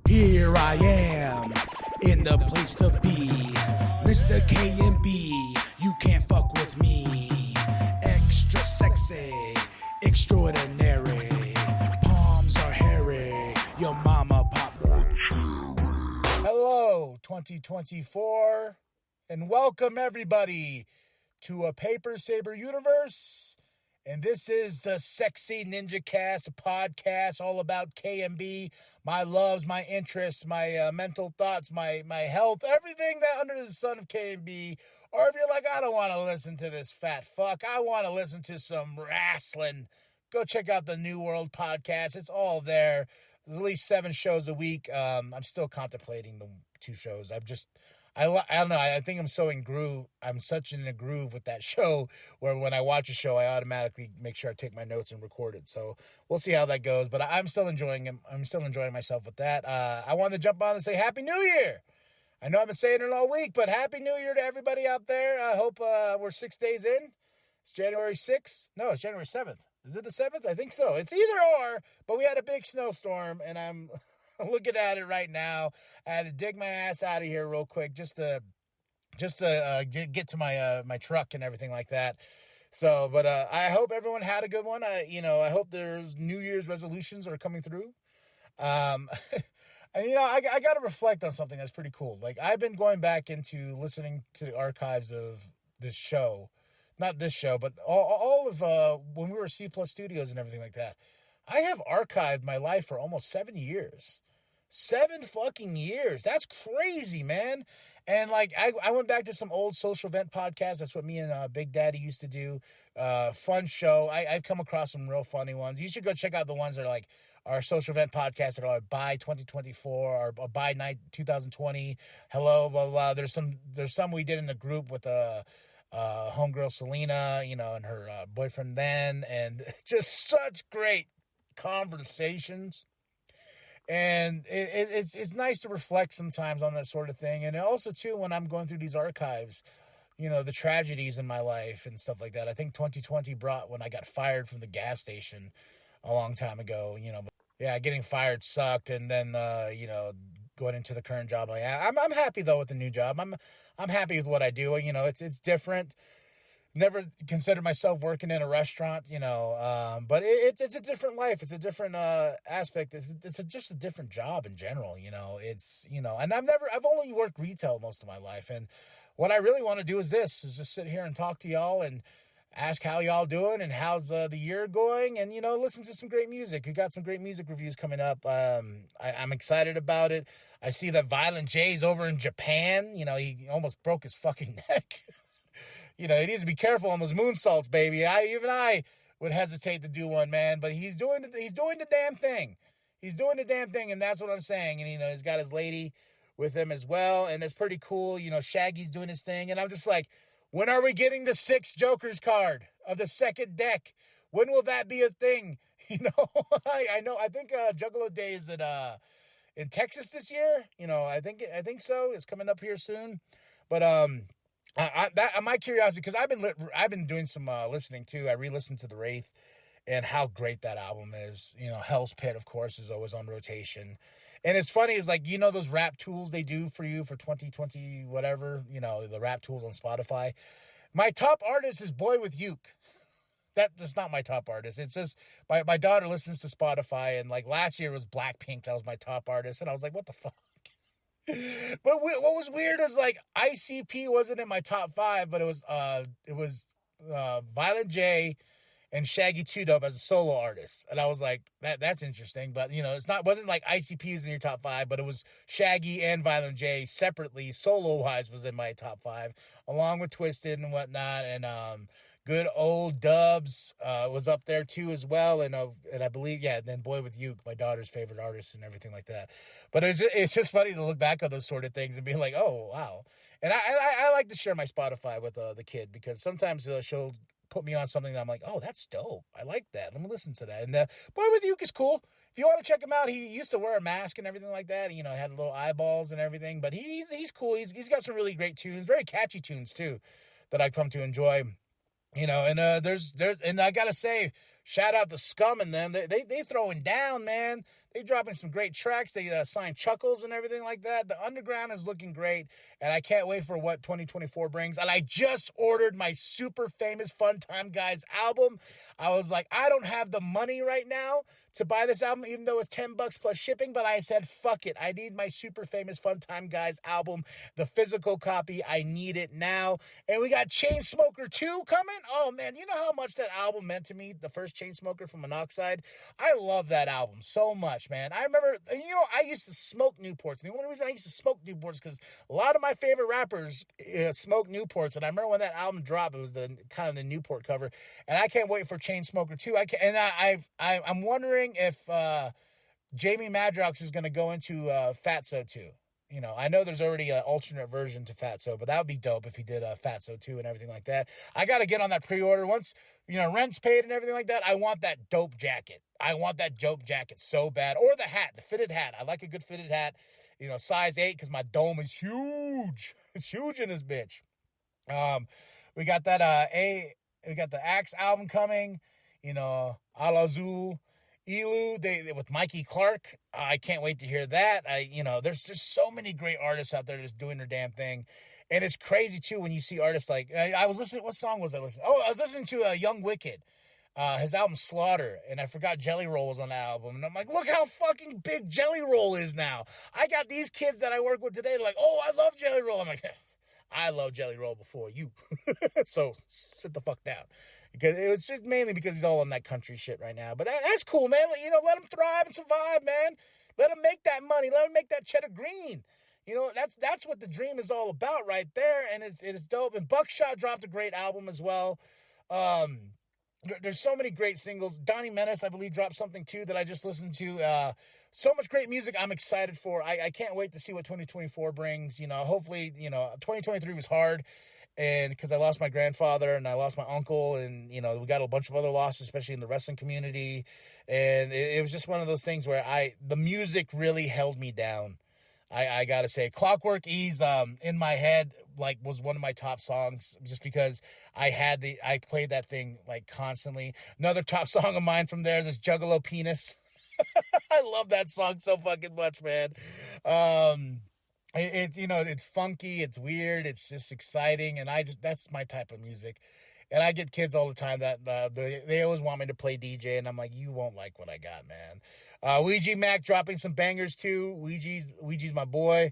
Here I am, in the place to be. Mr. K&B, you can't fuck with me. Extra sexy, extraordinary. Palms are hairy, your mama pop. Hello, 2024, and welcome everybody to a Paper Saber universe. And this is the Sexy Ninjacast, a podcast all about K&B, my loves, my interests, my mental thoughts, my health, everything that under the sun of K&B. Or if you're like, I don't want to listen to this fat fuck, I want to listen to some wrestling, go check out the New World podcast. It's all there. There's at least 7 shows a week. I'm still contemplating the 2 shows. I don't know. I think I'm such in a groove with that show where when I watch a show, I automatically make sure I take my notes and record it. So we'll see how that goes. But I'm still enjoying it. I'm still enjoying myself with that. I wanted to jump on and say Happy New Year. I know I've been saying it all week, but Happy New Year to everybody out there. I hope we're 6 days in. It's January 6th. No, it's January 7th. Is it the 7th? I think so. It's either or, but we had a big snowstorm, and I'm looking at it right now. I had to dig my ass out of here real quick just to get to my truck and everything like that. So, but I hope everyone had a good one. I hope there's New Year's resolutions are coming through. And I got to reflect on something that's pretty cool. Like, I've been going back into listening to the archives of this show, not this show, but all of when we were C Plus Studios and everything like that. I have archived my life for almost 7 years. 7 fucking years. That's crazy, man. And like, I went back to some old social event podcasts. That's what me and Big Daddy used to do. Fun show. I've come across some real funny ones. You should go check out the ones that are like our social event podcasts that are like by 2024 or by night 2020. Hello, blah, blah. There's some we did in the group with homegirl Selena, and her boyfriend then. And just such great conversations. And it's nice to reflect sometimes on that sort of thing. And also too, when I'm going through these archives, the tragedies in my life and stuff like that. I think 2020 brought when I got fired from the gas station a long time ago. Yeah, getting fired sucked, and then going into the current job. I'm happy though with the new job. I'm happy with what I do. It's different. Never considered myself working in a restaurant, but it's a different life. It's a different aspect. It's just a different job in general, and I've only worked retail most of my life. And what I really want to do is just sit here and talk to y'all and ask how y'all doing and how's the year going, and, listen to some great music. We got some great music reviews coming up. I'm excited about it. I see that Violent J's over in Japan. He almost broke his fucking neck. He needs to be careful on those moonsaults, baby. I would hesitate to do one, man. But he's doing the damn thing. He's doing the damn thing, and that's what I'm saying. And he's got his lady with him as well, and it's pretty cow. Shaggy's doing his thing, and I'm just like, when are we getting the 6 Jokers card of the second deck? When will that be a thing? I know. I think Juggalo Day is in Texas this year. I think so. It's coming up here soon, but my curiosity, because I've been doing some listening too. I re-listened to The Wraith and how great that album is. Hell's Pit, of course, is always on rotation. And it's funny, is like, those rap tools they do for you for 2020, whatever, the rap tools on Spotify. My top artist is Boy with Uke. That's not my top artist. It's just my daughter listens to Spotify, and like last year was Blackpink. That was my top artist. And I was like, what the fuck? But what was weird is like ICP wasn't in my top 5, but it was Violent J and Shaggy 2 Dope as a solo artist, and I was like, that's interesting. But wasn't like ICP is in your top 5, but it was Shaggy and Violent J separately, solo wise, was in my top 5, along with Twisted and whatnot, and good old Dubs was up there too as well, and I believe, then Boy with Uke, my daughter's favorite artist and everything like that. But it's just funny to look back on those sort of things and be like, oh wow. And I like to share my Spotify with the kid, because sometimes she'll put me on something that I'm like, oh, that's dope. I like that. Let me listen to that. And Boy with Uke is cool. If you want to check him out, he used to wear a mask and everything like that. Had little eyeballs and everything, but he's cool. He's got some really great tunes, very catchy tunes too, that I've come to enjoy. And I gotta say, shout out to Scum and them. They throwing down, man. They dropping some great tracks. They signed Chuckles and everything like that. The underground is looking great, and I can't wait for what 2024 brings. And I just ordered my super famous Fun Time Guys album. I was like, I don't have the money right now to buy this album, even though it's $10 plus shipping, but I said, fuck it. I need my super famous Fun Time Guys album, the physical copy. I need it now. And we got Chainsmoker 2 coming. Oh, man, you know how much that album meant to me, the first Chainsmoker from Monoxide? I love that album so much, man. I remember, I used to smoke Newports. And the only reason I used to smoke Newports is because a lot of my favorite rappers smoke Newports. And I remember when that album dropped, it was the kind of the Newport cover. And I can't wait for Chainsmoker 2. I'm wondering if Jamie Madrox is going to go into Fatso 2. I know there's already an alternate version to Fatso, but that would be dope if he did Fatso 2 and everything like that. I got to get on that pre-order. Once, rent's paid and everything like that, I want that dope jacket. I want that dope jacket so bad. Or the hat, the fitted hat. I like a good fitted hat. Size 8 because my dome is huge. It's huge in this bitch. We got that we got the Axe album coming, Al Azul. Elu, they with Mikey Clark. I can't wait to hear that. There's just so many great artists out there just doing their damn thing. And it's crazy too when you see artists like I was listening, what song was I listening? Oh, I was listening to Young Wicked. His album Slaughter, and I forgot Jelly Roll was on that album. And I'm like, look how fucking big Jelly Roll is now. I got these kids that I work with today, like, oh, I love Jelly Roll. I'm like, I love Jelly Roll before you. So sit the fuck down. Because it was just mainly because he's all on that country shit right now. But that's cool, man. Let him thrive and survive, man. Let him make that money. Let him make that cheddar green. That's what the dream is all about right there. And it's dope. And Buckshot dropped a great album as well. There's so many great singles. Donnie Menace, I believe, dropped something too that I just listened to. So much great music I'm excited for. I can't wait to see what 2024 brings. Hopefully, 2023 was hard. And because I lost my grandfather and I lost my uncle and, we got a bunch of other losses, especially in the wrestling community. And it was just one of those things where the music really held me down. I got to say, Clockwork Ease, in my head, was one of my top songs just because I played that thing constantly. Another top song of mine from theirs is Juggalo Penis. I love that song so fucking much, man. It's funky, it's weird, it's just exciting, and that's my type of music. And I get kids all the time that they always want me to play DJ, and I'm like, you won't like what I got, man. Ouija Mac dropping some bangers too. Ouija's my boy.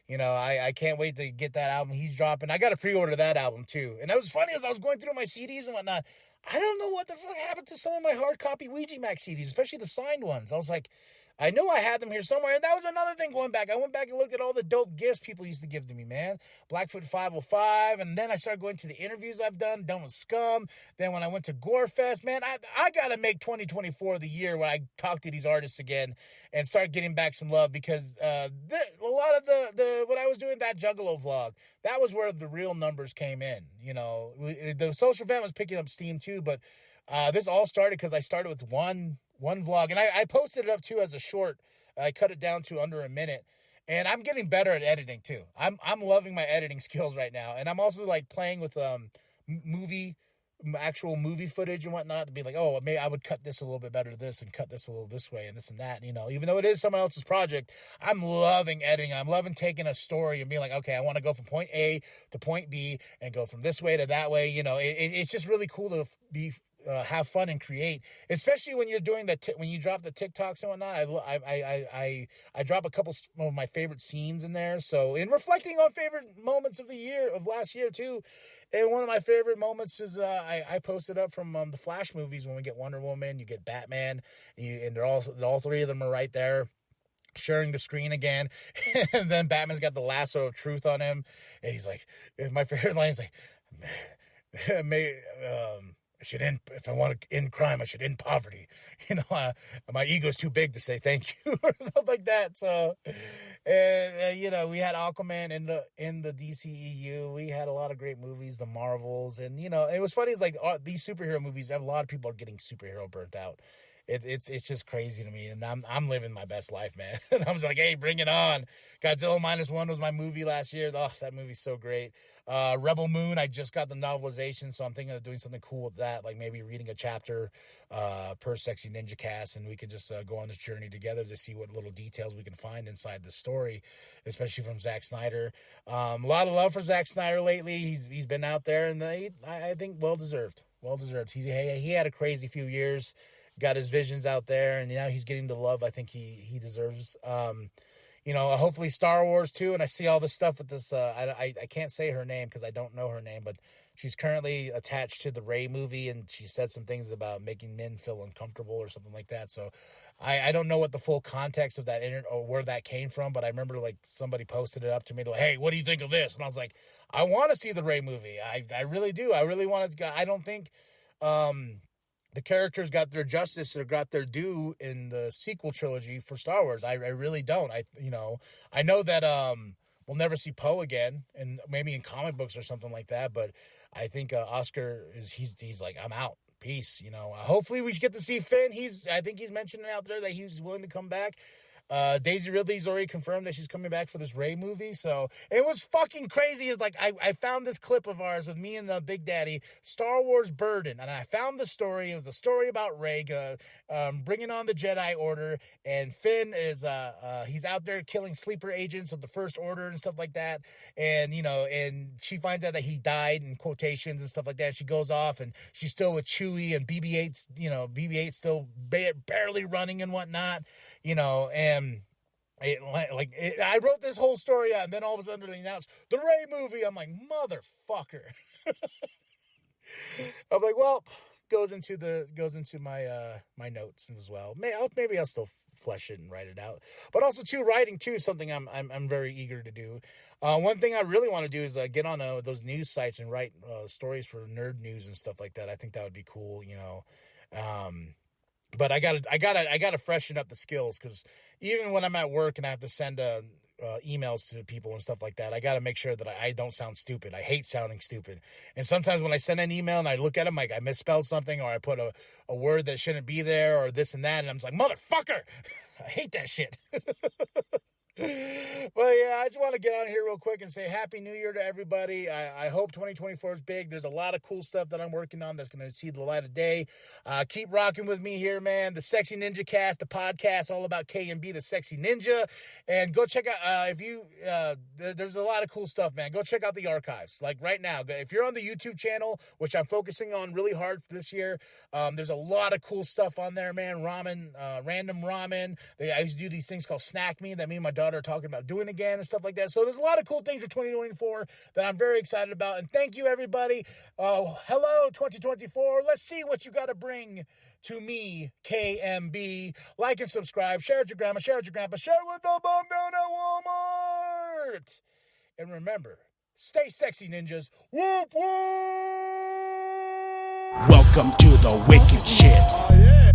I can't wait to get that album he's dropping. I got to pre-order that album too. And it was funny as I was going through my CDs and whatnot. I don't know what the fuck happened to some of my hard copy Ouija Mac CDs, especially the signed ones. I was like, I know I had them here somewhere. And that was another thing going back. I went back and looked at all the dope gifts people used to give to me, man. Blackfoot 505. And then I started going to the interviews I've done with Scum. Then when I went to Gorefest, man, I got to make 2024 the year where I talk to these artists again and start getting back some love because a lot of the when I was doing that Juggalo vlog, that was where the real numbers came in. The social event was picking up steam too, but this all started because I started with one vlog, and I posted it up too as a short. I cut it down to under a minute, and I'm getting better at editing too. I'm loving my editing skills right now, and I'm also playing with actual movie footage and whatnot to be like, oh, maybe I would cut this a little bit better to this and cut this a little this way and this and that. Even though it is someone else's project, I'm loving editing. I'm loving taking a story and being like, okay, I want to go from point A to point B and go from this way to that way. It's just really cool to be. Have fun and create, especially when you're doing when you drop the TikToks and whatnot. I drop a couple of my favorite scenes in there. So in reflecting on favorite moments of last year too, and one of my favorite moments is I posted up from the Flash movies. When we get Wonder Woman, you get Batman, and they're all three of them are right there sharing the screen again. And then Batman's got the lasso of truth on him, and he's like, my favorite line is like, if I want to end crime, I should end poverty. My ego's too big to say thank you or something like that. So, we had Aquaman in the DCEU. We had a lot of great movies, the Marvels, and it was funny. It's like these superhero movies. A lot of people are getting superhero burnt out. It's just crazy to me, and I'm living my best life, man. And I was like, hey, bring it on, Godzilla -1 was my movie last year. Oh, that movie's so great. Rebel Moon, I just got the novelization, so I'm thinking of doing something cool with that, like maybe reading a chapter per Sexy Ninjacast, and we could just go on this journey together to see what little details we can find inside the story, especially from Zack Snyder. A lot of love for Zack Snyder lately. He's been out there, and I think well-deserved. Well-deserved. He had a crazy few years, got his visions out there, and now he's getting the love I think he deserves. Hopefully Star Wars too. And I see all this stuff with this. I can't say her name because I don't know her name, but she's currently attached to the Rey movie, and she said some things about making men feel uncomfortable or something like that. So I don't know what the full context of that or where that came from, but I remember like somebody posted it up to me like, "Hey, what do you think of this?" And I was like, "I want to see the Rey movie. I really do. I really want to. I don't think." The characters got their justice or got their due in the sequel trilogy for Star Wars. I really don't. I know that we'll never see Poe again, and maybe in comic books or something like that. But I think Oscar he's like, I'm out. Peace. Hopefully we get to see Finn. I think he's mentioning out there that he's willing to come back. Daisy Ridley's already confirmed that she's coming back for this Rey movie. So it was fucking crazy. It's like I found this clip of ours with me and the Big Daddy, Star Wars Burden, and I found the story. It was a story about Rey bringing on the Jedi Order, and Finn is he's out there killing sleeper agents of the First Order and stuff like that. And and she finds out that he died in quotations and stuff like that. She goes off and she's still with Chewie, and BB-8's BB-8's still barely running and whatnot. And I wrote this whole story out, and then all of a sudden they announced the Rey movie. I'm like, motherfucker. I'm like, well, goes into my my notes as well. Maybe I'll still flesh it and write it out. But also too, writing too is something I'm very eager to do. One thing I really want to do is get on those news sites and write stories for nerd news and stuff like that. I think that would be cool. But I gotta freshen up the skills, because even when I'm at work and I have to send emails to people and stuff like that, I got to make sure that I don't sound stupid. I hate sounding stupid. And sometimes when I send an email and I look at them, like I misspelled something, or I put a word that shouldn't be there, or this and that, and I'm just like, motherfucker, I hate that shit. But yeah, I just want to get on here real quick and say Happy New Year to everybody. I hope 2024 is big. There's a lot of cool stuff that I'm working on that's going to see the light of day. Keep rocking with me here, man. The Sexy Ninja Cast, the podcast all about K&B, the Sexy Ninja. And go check out, there's a lot of cool stuff, man. Go check out the archives. Like right now, if you're on the YouTube channel, which I'm focusing on really hard this year, there's a lot of cool stuff on there, man. Random ramen. I used to do these things called Snack Me that me and my daughter are talking about doing again and stuff like that. So there's a lot of cool things for 2024 that I'm very excited about. And thank you, everybody. Hello, 2024. Let's see what you got to bring to me, KMB. Like and subscribe. Share it with your grandma. Share it with your grandpa. Share it with the bum down at Walmart. And remember, stay sexy, ninjas. Whoop, whoop. Welcome to the wicked shit. Oh, yeah.